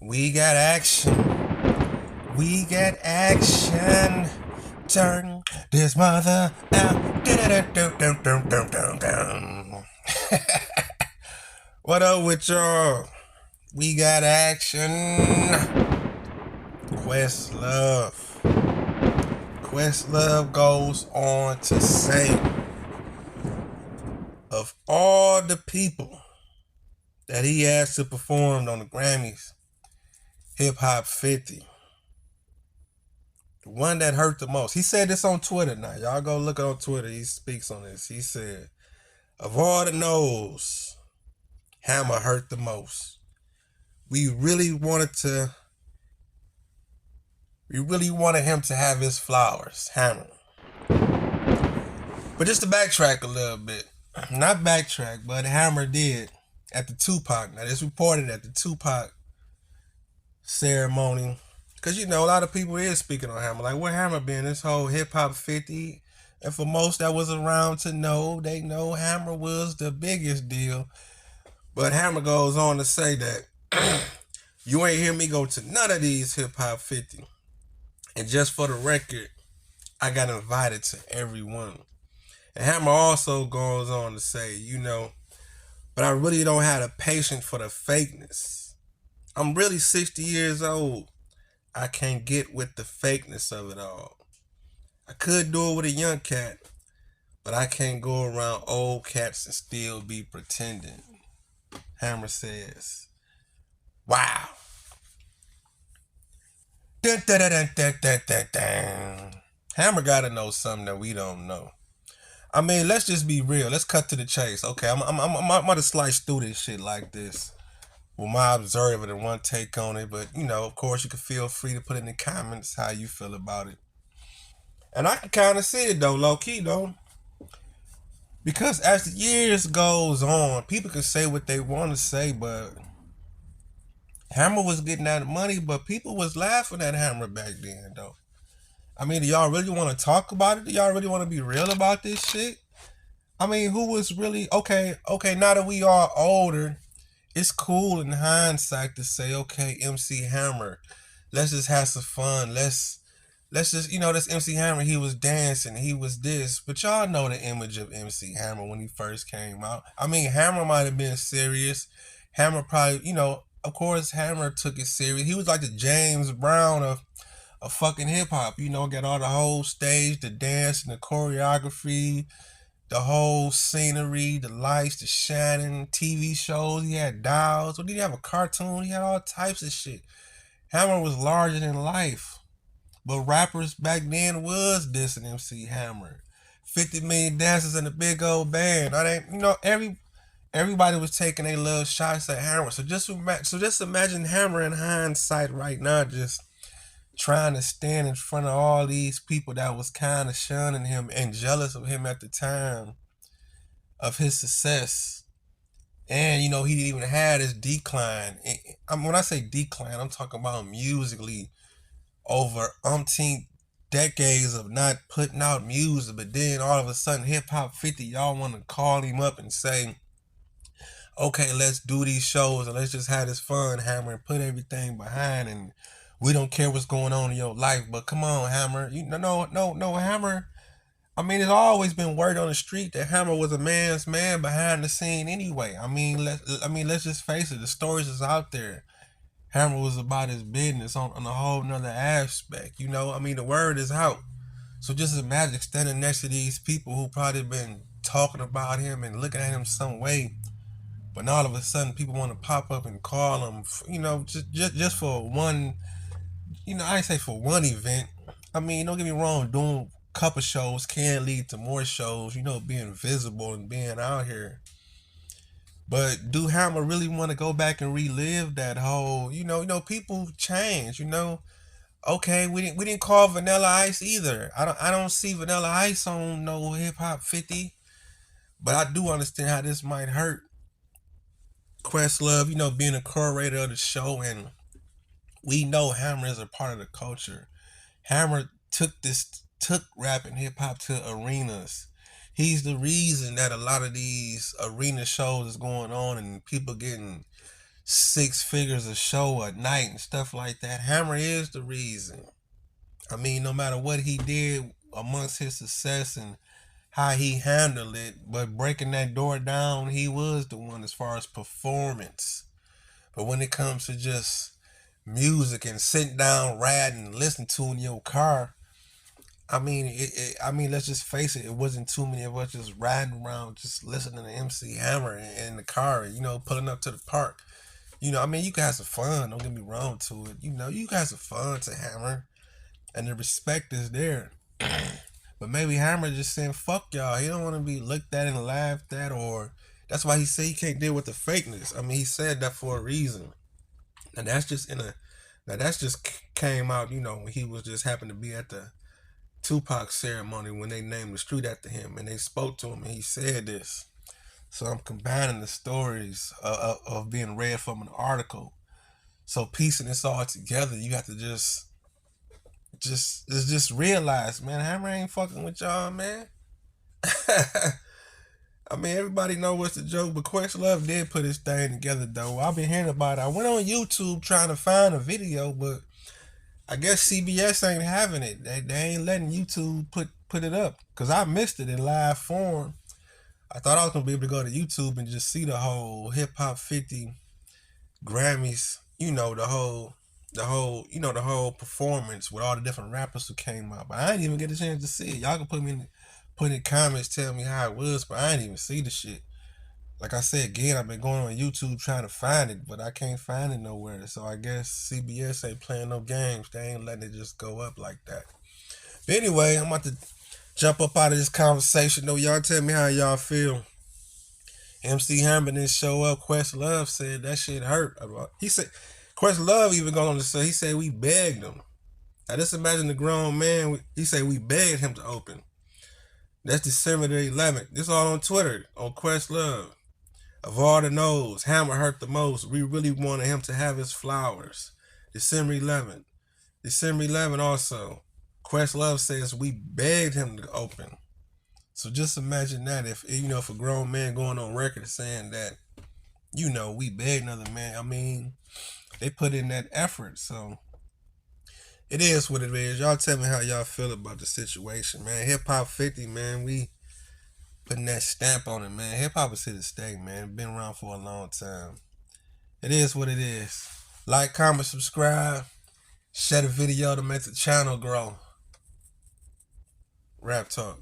We got action. We got action. Turn this mother out. What up with y'all? We got action. Questlove. Questlove goes on to say, of all the people that he asked to perform on the Grammys, Hip Hop 50, the one that hurt the most. He said this on Twitter now. Y'all go look on Twitter. He speaks on this. He said, of all the no's, Hammer hurt the most. We really wanted to we really wanted him to have his flowers, Hammer. But just to backtrack a little bit. Not backtrack, but Hammer did at the Tupac. Now it's reported at the Tupac ceremony. Cause a lot of people is speaking on Hammer. Like where Hammer been? This whole hip hop 50. And for most that was around to know, they know Hammer was the biggest deal. But Hammer goes on to say that you ain't hear me go to none of these hip hop 50. And just for the record, I got invited to every one. And Hammer also goes on to say, but I really don't have the patience for the fakeness. I'm really 60 years old. I can't get with the fakeness of it all. I could do it with a young cat, but I can't go around old cats and still be pretending. Hammer says, wow. Dun, dun, dun, dun, dun, dun, dun. Hammer gotta know something that we don't know. I mean, let's just be real. Let's cut to the chase. Okay, I'm gonna slice through this shit like this with my observer and one take on it. But of course, you can feel free to put in the comments how you feel about it. And I can kind of see it though, low key though, because as the years goes on, people can say what they want to say, but Hammer was getting that money, but people was laughing at Hammer back then though. I mean, do y'all really want to talk about it? Do y'all really want to be real about this shit? I mean, who was really okay? Okay, now that we are older, it's cool in hindsight to say, okay, MC Hammer, let's just have some fun. Let's just this MC Hammer. He was dancing, he was this, but y'all know the image of MC Hammer when he first came out. I mean, Hammer might have been serious. Hammer probably, of course, Hammer took it serious. He was like the James Brown of fucking hip hop. Got all the whole stage, the dance and the choreography, the whole scenery, the lights, the shining, TV shows. He had dolls. What did he have? A cartoon? He had all types of shit. Hammer was larger than life. But rappers back then was dissing MC Hammer. 50 million dancers in a big old band. I ain't, everybody was taking their little shots at Hammer. So just imagine Hammer in hindsight right now, just trying to stand in front of all these people that was kind of shunning him and jealous of him at the time of his success. And he didn't even have his decline. When I say decline, I'm talking about musically over umpteen decades of not putting out music, but then all of a sudden hip hop 50, y'all want to call him up and say, okay, let's do these shows and let's just have this fun, Hammer, and put everything behind, and we don't care what's going on in your life. But come on, Hammer. No, Hammer. I mean, it's always been word on the street that Hammer was a man's man behind the scene anyway. Let's just face it, the stories is out there. Hammer was about his business on a whole nother aspect. The word is out. So just imagine standing next to these people who probably been talking about him and looking at him some way, but all of a sudden people want to pop up and call him, just for one, I ain't say for one event. I mean, don't get me wrong, doing a couple shows can lead to more shows, being visible and being out here. But do Hammer really want to go back and relive that whole, people change, Okay, we didn't call Vanilla Ice either. I don't see Vanilla Ice on no hip hop 50, but I do understand how this might hurt Questlove, being a curator of the show, and we know Hammer is a part of the culture. Hammer took rap and hip hop to arenas. He's the reason that a lot of these arena shows is going on and people getting six figures a show a night and stuff like that. Hammer is the reason. I mean, no matter what he did amongst his success and how he handled it, but breaking that door down, he was the one as far as performance. But when it comes to just music and sitting down, riding, listening to in your car, I mean, let's just face it. It wasn't too many of us just riding around, just listening to MC Hammer in the car, pulling up to the park. I mean, you guys are fun. Don't get me wrong to it. You guys are fun to Hammer, and the respect is there. But maybe Hammer just saying fuck y'all. He don't want to be looked at and laughed at, or that's why he said he can't deal with the fakeness. I mean, he said that for a reason, and that's just came out. When he was just happened to be at the Tupac ceremony when they named the street after him, and they spoke to him, and he said this. So I'm combining the stories of being read from an article. So piecing this all together, you have to just realize, man, Hammer ain't fucking with y'all, man. I mean, everybody know what's the joke, but Questlove did put his thing together, though. I've been hearing about it. I went on YouTube trying to find a video, but I guess CBS ain't having it. They ain't letting YouTube put it up, because I missed it in live form. I thought I was going to be able to go to YouTube and just see the whole Hip Hop 50 Grammys, the whole performance with all the different rappers who came out. But I didn't even get a chance to see it. Y'all can put in the comments, tell me how it was, but I didn't even see the shit. Like I said again, I've been going on YouTube trying to find it, but I can't find it nowhere. So I guess CBS ain't playing no games. They ain't letting it just go up like that. But anyway, I'm about to jump up out of this conversation though. Y'all tell me how y'all feel. MC Hammer didn't show up. Questlove said that shit hurt. He said, Questlove even going on to say, he said we begged him. Now just imagine the grown man. He said we begged him to open. That's December the 11th. This all on Twitter, on Questlove. Of all the no's, Hammer hurt the most. We really wanted him to have his flowers. December 11th. December 11th also. Questlove says we begged him to open. So just imagine that if a grown man going on record saying that, we begged another man. I mean, they put in that effort. So it is what it is. Y'all tell me how y'all feel about the situation, man. Hip Hop 50, man, we putting that stamp on it, man. Hip hop is here to stay, man. Been around for a long time. It is what it is. Like, comment, subscribe. Share the video to make the channel grow. Rap Talk.